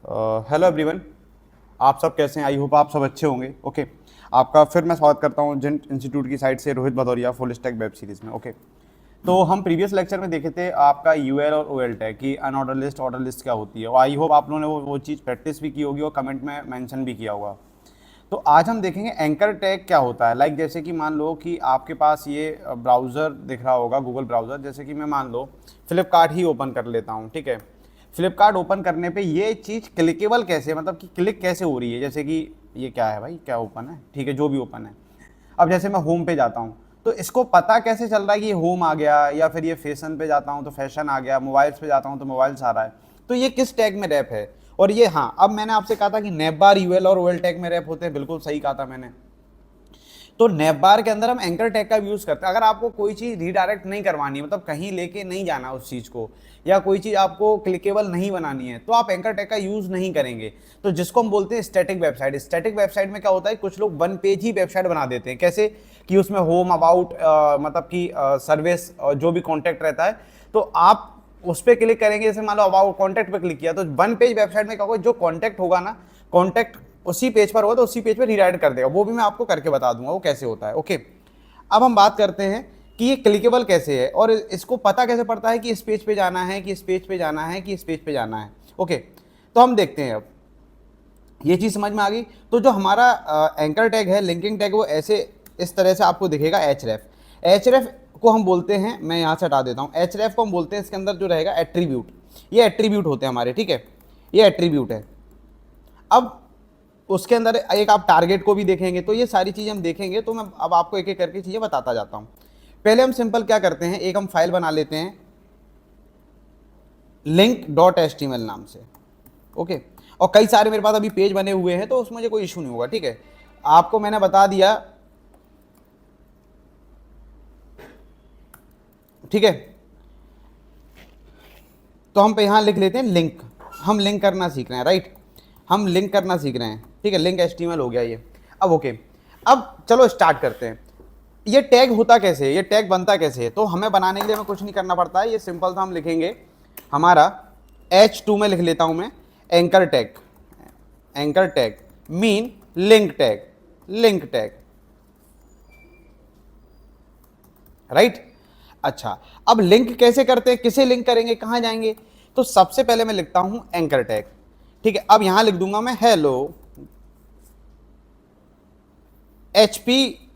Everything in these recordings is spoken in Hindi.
Hello everyone. आप सब कैसे हैं? आई होप आप सब अच्छे होंगे। ओके, आपका फिर मैं स्वागत करता हूं जेंट इंस्टीट्यूट की साइड से, Rohit Bhadauria, full stack web series में। ओके, तो हम प्रीवियस लेक्चर में देखे थे आपका यूएल और ओएल टैग की अनऑर्डर लिस्ट क्या होती है, और आई होप आप लोगों ने वो चीज़ प्रैक्टिस भी की होगी और कमेंट में मेंशन भी किया होगा। तो आज हम देखेंगे एंकर टैग क्या होता है। लाइक जैसे कि मान लो कि आपके पास ये ब्राउज़र दिख रहा होगा, गूगल ब्राउज़र। जैसे कि मैं मान लो फ्लिपकार्ट ही ओपन कर लेता हूँ, ठीक है। फ्लिपकार्ट ओपन करने पे ये चीज़ क्लिकेबल कैसे, मतलब कि क्लिक कैसे हो रही है। जैसे कि ये क्या है भाई, क्या ओपन है, ठीक है, जो भी ओपन है। अब जैसे मैं होम पे जाता हूँ, तो इसको पता कैसे चल रहा है कि ये होम आ गया, या फिर ये फैशन पे जाता हूँ तो फैशन आ गया, मोबाइल्स पे जाता हूँ तो मोबाइल्स आ रहा है। तो ये किस टैग में रैप है। और ये, हाँ, अब मैंने आपसे कहा था कि नेपबार, यूएल और ओएल टैग में रैप होते हैं, बिल्कुल सही कहा था मैंने। तो नेपबार के अंदर हम एंकर टैग का यूज करते हैं। अगर आपको कोई चीज रीडायरेक्ट नहीं करवानी है, मतलब कहीं लेके नहीं जाना उस चीज को, या कोई चीज आपको क्लिकेबल नहीं बनानी है, तो आप एंकर टैग का यूज नहीं करेंगे। तो जिसको हम बोलते हैं स्टैटिक वेबसाइट। स्टैटिक वेबसाइट में क्या होता है, कुछ लोग वन पेज ही वेबसाइट बना देते हैं। कैसे कि उसमें होम, अबाउट, मतलब कि सर्विस, जो भी कॉन्टैक्ट रहता है, तो आप उस पर क्लिक करेंगे। जैसे मान लो अबाउट कॉन्टैक्ट पे क्लिक किया, तो वन पेज वेबसाइट में क्या होगा, जो कॉन्टैक्ट होगा ना, कॉन्टैक्ट उसी पेज पर होगा तो उसी पेज पर रीडायरेक्ट कर देगा। वो भी मैं आपको करके बता दूंगा वो कैसे होता है। ओके, अब हम बात करते हैं कि ये क्लिकेबल कैसे है, और इसको पता कैसे पड़ता है कि इस पेज पे जाना है, कि इस पेज पे जाना है, कि इस पेज पे जाना है। ओके, तो हम देखते हैं। अब ये चीज़ समझ में आ गई। तो जो हमारा एंकर टैग है, लिंकिंग टैग, वो ऐसे इस तरह से आपको दिखेगा। एच रेफ को हम बोलते हैं, मैं यहाँ से हटा देता हूँ। एच रेफ को हम बोलते हैं, इसके अंदर जो रहेगा एट्रीब्यूट, ये एट्रीब्यूट होते हैं हमारे, ठीक है, ये एट्रीब्यूट है। अब उसके अंदर एक आप टारगेट को भी देखेंगे, तो ये सारी चीज़ें हम देखेंगे। तो मैं अब आपको एक एक करके चीज़ें बताता जाता हूँ। पहले हम सिंपल क्या करते हैं, एक हम फाइल बना लेते हैं link.html नाम से। ओके, और कई सारे मेरे पास अभी पेज बने हुए हैं, तो उसमें मुझे कोई इशू नहीं होगा, ठीक है। आपको मैंने बता दिया, ठीक है। तो हम पे यहाँ लिख लेते हैं लिंक। हम लिंक करना सीख रहे हैं, राइट, हम लिंक करना सीख रहे हैं, ठीक है। लिंक HTML हो गया ये। अब ओके, अब चलो स्टार्ट करते हैं। ये टैग होता कैसे है, ये टैग बनता कैसे है। तो हमें बनाने के लिए हमें कुछ नहीं करना पड़ता है, ये सिंपल सा हम लिखेंगे। हमारा H2 में लिख लेता हूं मैं, anchor tag. Anchor tag mean link tag, link tag, right. अच्छा, अब लिंक कैसे करते हैं, किसे लिंक करेंगे, कहां जाएंगे। तो सबसे पहले मैं लिखता हूं एंकर टैग, ठीक है। अब यहां लिख दूंगा मैं हेलो hp.html।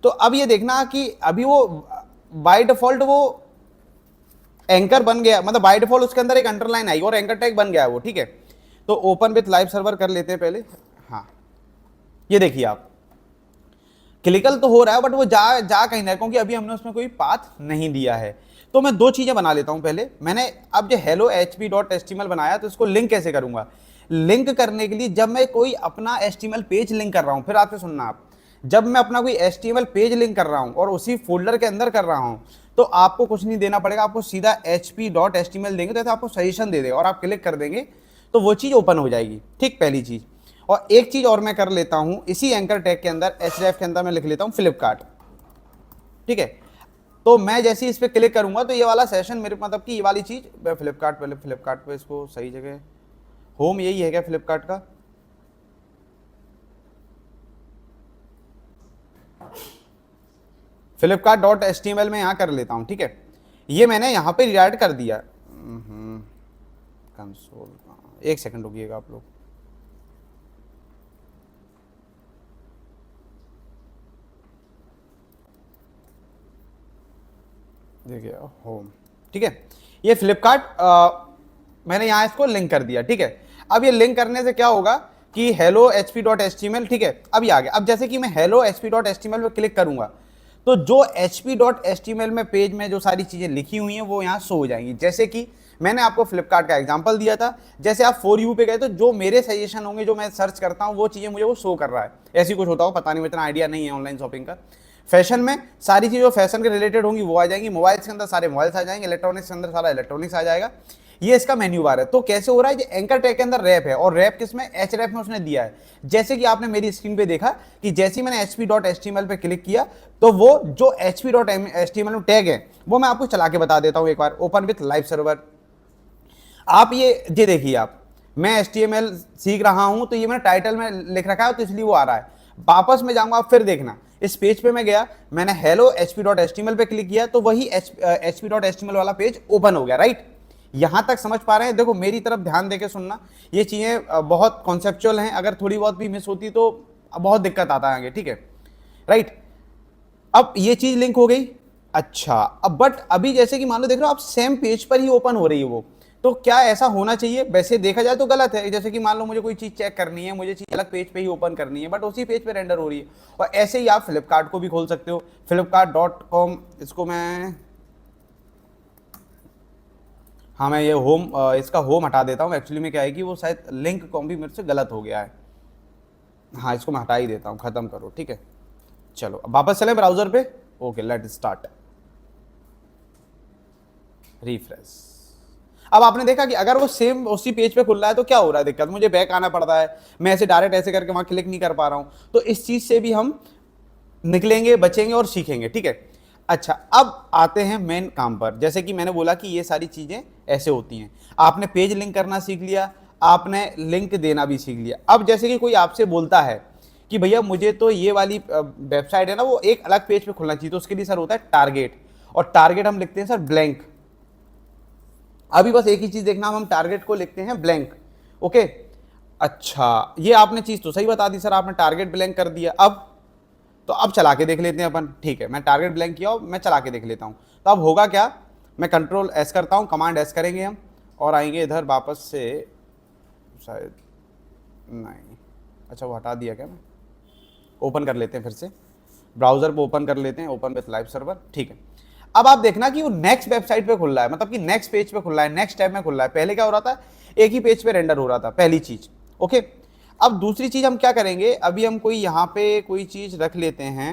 तो अब ये देखना कि अभी वो बाय डिफॉल्ट वो एंकर बन गया, मतलब बाय डिफॉल्ट उसके अंदर एक अंडरलाइन आई और एंकर टैग बन गया वो, ठीक है। तो ओपन विथ लाइव सर्वर कर लेते हैं पहले। हाँ, ये देखिए आप, क्लिकल तो हो रहा है, बट वो जा जा कहीं ना, क्योंकि अभी हमने उसमें कोई पाथ नहीं दिया है। तो मैं दो चीजें बना लेता हूं पहले। मैंने अब जो हेलो hp.html बनाया, तो इसको लिंक कैसे करूंगा। लिंक करने के लिए जब मैं कोई अपना HTML पेज लिंक कर रहा हूं, फिर आपसे सुनना आप, जब मैं अपना कोई HTML पेज लिंक कर रहा हूं और उसी फोल्डर के अंदर कर रहा हूं, तो आपको कुछ नहीं देना पड़ेगा, आपको सीधा hp.html देंगे, तो आपको सजेशन दे देगा और आप क्लिक कर देंगे तो वो चीज ओपन हो जाएगी, ठीक, पहली चीज। और एक चीज और मैं कर लेता हूं, इसी एंकर टैग के अंदर href के अंदर मैं लिख लेता हूं फ्लिपकार्ट, ठीक है। तो मैं जैसे इस पर क्लिक करूंगा तो ये वाला सेशन मेरे, मतलब कि ये वाली चीज फ्लिपकार्ट, पहले फ्लिपकार्ट पे इसको सही जगह, होम यही है क्या फ्लिपकार्ट का। flipkart.html में यहां कर लेता हूं, ठीक है। ये मैंने यहां पे रिडायरेक्ट कर दिया। कंसोल, एक सेकंड रुकिएगा आप लोग। देखिए होम, ठीक है। ये फ्लिपकार्ट, मैंने यहाँ इसको लिंक कर दिया, ठीक है। अब ये लिंक करने से क्या होगा कि हेलो hp.html, ठीक है, अब ये आ गया। अब जैसे कि मैं हेलो hp.html पे क्लिक करूंगा, तो जो hp.html में पेज में जो सारी चीजें लिखी हुई हैं वो यहाँ शो हो जाएंगी। जैसे कि मैंने आपको फ्लिपकार्ट का एग्जांपल दिया था, जैसे आप फॉर यू पे गए तो जो मेरे सजेशन होंगे, जो मैं सर्च करता हूँ, वो चीजें मुझे वो शो कर रहा है। ऐसी कुछ होता हो, पता नहीं, इतना आइडिया नहीं है ऑनलाइन शॉपिंग का। फैशन में सारी चीज़ जो फैशन के रिलेटेड होंगी वो आ जाएंगी, मोबाइल्स के अंदर सारे मोबाइल्स आ जाएंगे, इलेक्ट्रॉनिक्स के अंदर सारा इलेक्ट्रॉनिक्स आ जाएगा। ये इसका मेन्यू बार है। तो कैसे हो रहा है, जो एंकर टैग के अंदर रैप है, और रैप किसमें, एच रैप में उसने दिया है। जैसे कि आपने मेरी स्क्रीन पे देखा कि जैसे ही मैंने hp.html पे क्लिक किया, तो वो जो hp.html में टैग है वो मैं आपको चला के बता देता हूं एक बार, ओपन विथ लाइव सर्वर। आप ये देखिए आप, मैं HTML सीख रहा हूं तो ये मैंने टाइटल में लिख रखा है तो इसलिए वो आ रहा है। वापस में जाऊंगा, आप फिर देखना इस पेज पे मैं गया, मैंने hello hp.html पे क्लिक किया तो वही hp.html वाला पेज ओपन हो गया, राइट। यहां तक समझ पा रहे हैं? देखो मेरी तरफ ध्यान देके सुनना, ये चीजें बहुत कॉन्सेप्चुअल हैं, अगर थोड़ी बहुत भी मिस होती तो बहुत दिक्कत आता है आगे, ठीक है, राइट। अब ये चीज लिंक हो गई। अच्छा, अब बट अभी जैसे कि मान लो देख रहे हो आप, सेम पेज पर ही ओपन हो रही है वो, तो क्या ऐसा होना चाहिए? वैसे देखा जाए तो गलत है। जैसे कि मान लो मुझे कोई चीज चेक करनी है, मुझे चीज अलग पेज पे ही ओपन करनी है, बट उसी पेज पे रेंडर हो रही है। और ऐसे ही आप फ्लिपकार्ट को भी खोल सकते हो, flipkart.com, इसको मैं, हाँ मैं ये होम, इसका होम हटा देता हूँ। एक्चुअली में क्या है कि वो शायद लिंक कॉम भी मेरे से गलत हो गया है। हाँ इसको मैं हटा ही देता हूँ, खत्म करो, ठीक है। चलो अब वापस चले ब्राउजर पे। Okay, let start, refresh. अब आपने देखा कि अगर वो सेम उसी पेज पे खुल रहा है तो क्या हो रहा है दिक्कत, मुझे बैक आना पड़ रहा है, मैं ऐसे डायरेक्ट ऐसे करके वहां क्लिक नहीं कर पा रहा हूं। तो इस चीज से भी हम निकलेंगे, बचेंगे और सीखेंगे, ठीक है। अच्छा, अब आते हैं मेन काम पर। जैसे कि मैंने बोला कि ये सारी चीजें ऐसे होती हैं, आपने पेज लिंक करना सीख लिया, आपने लिंक देना भी सीख लिया। अब जैसे कि कोई आपसे बोलता है कि भैया मुझे तो ये वाली वेबसाइट है ना वो एक अलग पेज पे खुलना चाहिए, तो उसके लिए सर होता है टारगेट, और टारगेट हम लिखते हैं सर ब्लैंक। अभी बस एक ही चीज देखना, हम टारगेट को लिखते हैं ब्लैंक, ओके। अच्छा, ये आपने चीज तो सही बता दी सर, आपने टारगेट ब्लैंक कर दिया। अब तो अब चला के देख लेते हैं अपन, ठीक है। मैं टारगेट ब्लैंक किया और मैं चला के देख लेता हूं। तो अब होगा क्या, मैं कंट्रोल एस करता हूं, कमांड एस करेंगे हम, और आएंगे इधर वापस से, शायद नहीं, अच्छा वो हटा दिया क्या, मैं ओपन कर लेते हैं फिर से, ब्राउजर को ओपन कर लेते हैं, ओपन विथ लाइव सर्वर, ठीक है। अब आप देखना कि वो नेक्स्ट वेबसाइट पे खुल रहा है, मतलब कि नेक्स्ट पेज पे खुल रहा है, नेक्स्ट टैब में खुल रहा है। पहले क्या हो रहा था, एक ही पेज पे रेंडर हो रहा था, पहली चीज, ओके। अब दूसरी चीज हम क्या करेंगे, अभी हम कोई यहां पे कोई चीज रख लेते हैं,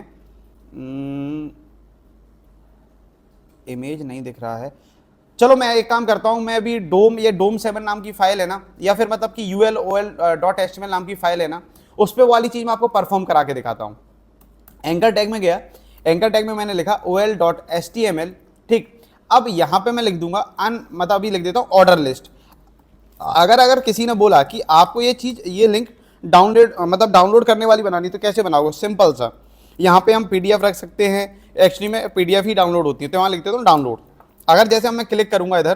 इमेज नहीं दिख रहा है, चलो मैं एक काम करता हूं, मैं अभी डोम, ये डोम 7 नाम की फाइल है ना, या फिर मतलब कि ULOL.html नाम की फाइल है ना, उस पे वाली चीज मैं आपको परफॉर्म करा के दिखाता हूं। एंकर टैग में गया, एंकर टैग में मैंने लिखा ol.html, ठीक। अब यहां पे मैं लिख दूंगा मतलब अभी लिख देता हूं ऑर्डर लिस्ट। अगर किसी ने बोला कि आपको ये चीज, ये लिंक डाउनलोड, मतलब डाउनलोड करने वाली बनानी, तो कैसे बनाओगे, सिंपल सा, यहाँ पे हम PDF रख सकते हैं, एक्चुअली में PDF ही डाउनलोड होती है, तो वहां लिखते हो डाउनलोड। अगर जैसे मैं क्लिक करूंगा इधर,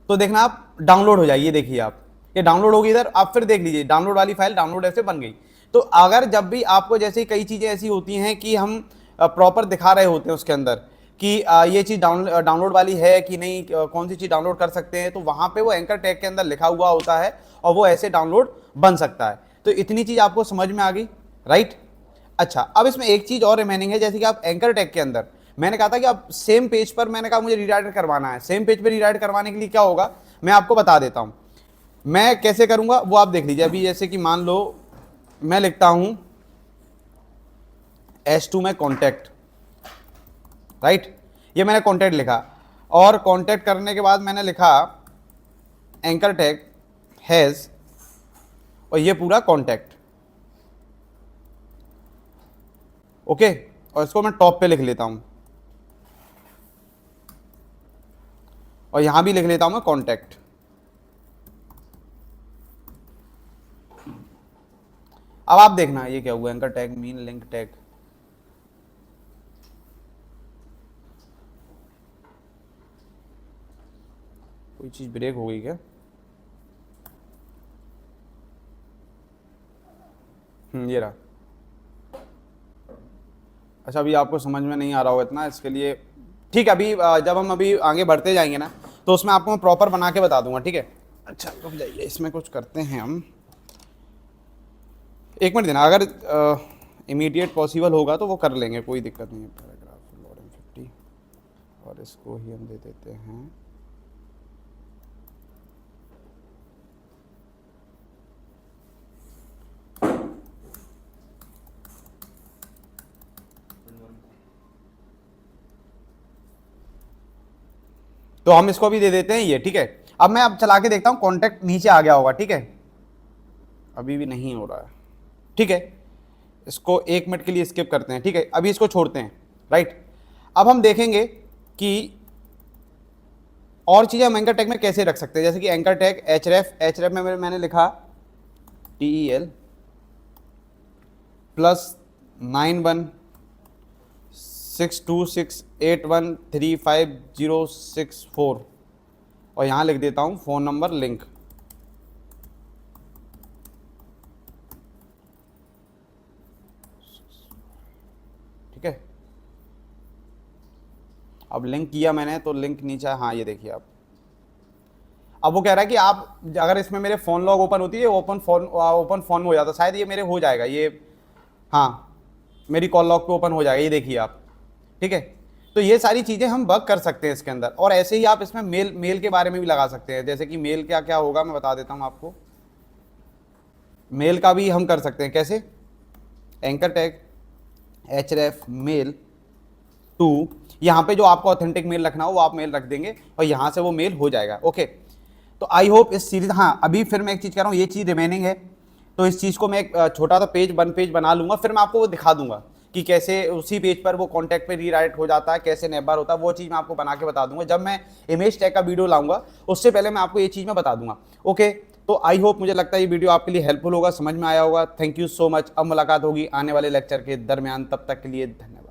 तो देखना आप डाउनलोड हो जाइए, देखिए आप ये डाउनलोड होगी इधर, आप फिर देख लीजिए डाउनलोड वाली फाइल डाउनलोड ऐसे बन गई। तो अगर जब भी आपको जैसे कई चीजें ऐसी होती हैं कि हम प्रॉपर दिखा रहे होते हैं उसके अंदर कि ये चीज डाउनलोड वाली है कि नहीं, कौन सी चीज डाउनलोड कर सकते हैं, तो वहां पे वो एंकर टैग के अंदर लिखा हुआ होता है और वो ऐसे डाउनलोड बन सकता है। तो इतनी चीज आपको समझ में आ गई, राइट। अच्छा, अब इसमें एक चीज और रिमेनिंग है, जैसे कि आप एंकर टैग के अंदर, मैंने कहा था कि आप सेम पेज पर, मैंने कहा मुझे रीडायरेक्ट करवाना है, सेम पेज पर रीडायरेक्ट करवाने के लिए क्या होगा मैं आपको बता देता हूं। मैं कैसे करूंगा वो आप देख लीजिए। अभी जैसे कि मान लो मैं लिखता हूं S2 में कॉन्टैक्ट, राइट, ये मैंने कॉन्टैक्ट लिखा, और कॉन्टैक्ट करने के बाद मैंने लिखा एंकर टैग हैज, और ये पूरा कॉन्टैक्ट, ओके। और इसको मैं टॉप पे लिख लेता हूं, और यहां भी लिख लेता हूं मैं कॉन्टैक्ट। अब आप देखना ये क्या हुआ, anchor tag mean link tag, कोई चीज ब्रेक हो गई क्या, ये रहा। अच्छा, अभी आपको समझ में नहीं आ रहा होगा इतना, इसके लिए ठीक है, अभी जब हम अभी आगे बढ़ते जाएंगे ना, तो उसमें आपको मैं प्रॉपर बना के बता दूंगा, ठीक है। अच्छा रुक जाइए, इसमें कुछ करते हैं हम, एक मिनट देना, अगर इमीडिएट पॉसिबल होगा तो वो कर लेंगे, कोई दिक्कत नहीं है। पैराग्राफ लॉरेंट 50, और इसको ही हम दे देते हैं तो हम इसको भी दे देते हैं ये, ठीक है। अब मैं अब चला के देखता हूं, कॉन्टैक्ट नीचे आ गया होगा, ठीक है, अभी भी नहीं हो रहा है, ठीक है। इसको 1 मिनट के लिए स्किप करते हैं, ठीक है, अभी इसको छोड़ते हैं, राइट। अब हम देखेंगे कि और चीज़ें हम एंकर टैग में कैसे रख सकते हैं, जैसे कि एंकर टैग एच रेफ में मैंने लिखा TEL +916268135064 और यहाँ लिख देता हूँ फ़ोन नंबर लिंक। ठीक है, अब लिंक किया मैंने तो लिंक नीचे, हाँ ये देखिए आप, अब वो कह रहा है कि आप अगर इसमें मेरे फ़ोन लॉग ओपन होती है, ओपन फ़ोन में हो जाता, शायद ये मेरे हो जाएगा ये, हाँ मेरी कॉल लॉग पे ओपन हो जाएगा, ये देखिए आप। ठीक है, तो ये सारी चीज़ें हम वर्क कर सकते हैं इसके अंदर। और ऐसे ही आप इसमें मेल के बारे में भी लगा सकते हैं, जैसे कि मेल क्या क्या होगा मैं बता देता हूँ आपको। मेल का भी हम कर सकते हैं, कैसे, anchor tag href mail to, यहाँ पे जो आपको ऑथेंटिक मेल रखना हो वो आप मेल रख देंगे और यहाँ से वो मेल हो जाएगा। ओके, तो आई होप इस सीरीज, हाँ अभी फिर मैं एक चीज़ कह रहा हूँ, ये चीज़ रिमेनिंग है, तो इस चीज़ को मैं एक छोटा सा वन पेज बना लूँगा, फिर मैं आपको वो दिखा दूंगा कि कैसे उसी पेज पर वो कॉन्टैक्ट पे रीराइट हो जाता है, कैसे नैप बार होता है, वो चीज़ मैं आपको बना के बता दूंगा। जब मैं इमेज टैग का वीडियो लाऊंगा उससे पहले मैं आपको ये चीज़ मैं बता दूंगा। ओके, तो आई होप, मुझे लगता है ये वीडियो आपके लिए हेल्पफुल होगा, समझ में आया होगा। Thank you so much. अब मुलाकात होगी आने वाले लेक्चर के दरमियान, तब तक के लिए धन्यवाद।